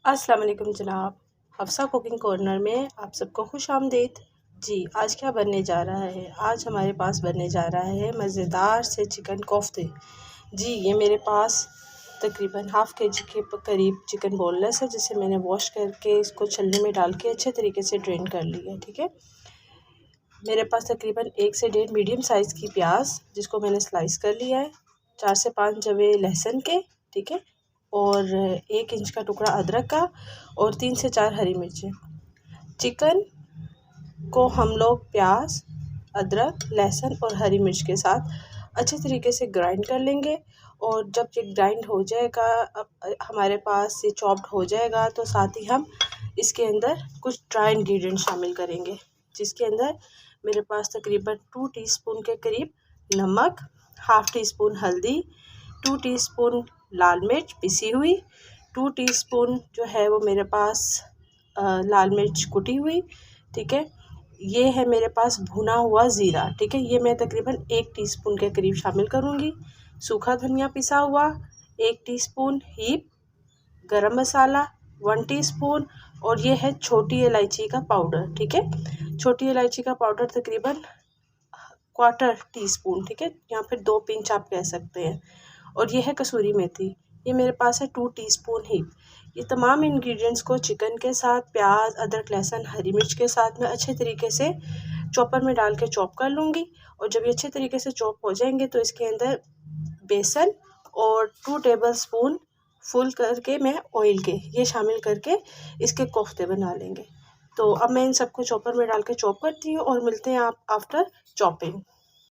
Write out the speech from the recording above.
अस्सलाम वालेकुम जनाब। हफ्सा कुकिंग कॉर्नर में आप सबको खुश आमदीद। जी, आज क्या बनने जा रहा है? आज हमारे पास बनने जा रहा है मज़ेदार से चिकन कोफ्ते। जी, ये मेरे पास तकरीबन हाफ़ केजी के करीब चिकन बोनलेस है, जिसे मैंने वॉश करके इसको छलनी में डाल के अच्छे तरीके से ड्रेन कर लिया है। ठीक है, मेरे पास तकरीबन 1 से 1.5 मीडियम साइज़ की प्याज, जिसको मैंने स्लाइस कर लिया है, 4 से 5 जवे लहसुन के, ठीक है, और 1 इंच का टुकड़ा अदरक का और 3 से 4 हरी मिर्चें। चिकन को हम लोग प्याज, अदरक, लहसुन और हरी मिर्च के साथ अच्छे तरीके से ग्राइंड कर लेंगे। और जब ये ग्राइंड हो जाएगा, हमारे पास ये चॉप्ड हो जाएगा, तो साथ ही हम इसके अंदर कुछ ड्राई इंग्रेडिएंट शामिल करेंगे, जिसके अंदर मेरे पास तकरीबन 2 टीस्पून के करीब नमक, हाफ़ टी स्पून हल्दी, 2 टीस्पून लाल मिर्च पिसी हुई, 2 टीस्पून जो है वो मेरे पास लाल मिर्च कुटी हुई, ठीक है। ये है मेरे पास भुना हुआ ज़ीरा, ठीक है, ये मैं तकरीबन 1 टीस्पून के करीब शामिल करूँगी। सूखा धनिया पिसा हुआ 1 टीस्पून, हीप गरम मसाला 1 टीस्पून, और ये है छोटी इलायची का पाउडर, ठीक है। छोटी इलायची का पाउडर तकरीबन क्वार्टर टीस्पून, ठीक है, या फिर 2 पिंच आप कह सकते हैं। और ये है कसूरी मेथी, ये मेरे पास है 2 टीस्पून हीप। ये तमाम इंग्रेडिएंट्स को चिकन के साथ, प्याज, अदरक, लहसुन, हरी मिर्च के साथ मैं अच्छे तरीके से चॉपर में डाल के चॉप कर लूँगी। और जब ये अच्छे तरीके से चॉप हो जाएंगे, तो इसके अंदर बेसन और 2 टेबल स्पून फुल करके मैं ऑयल के ये शामिल करके इसके कोफ्ते बना लेंगे। तो अब मैं इन सबको चॉपर में डाल के चॉप करती हूँ और मिलते हैं आप आफ्टर चॉपिंग।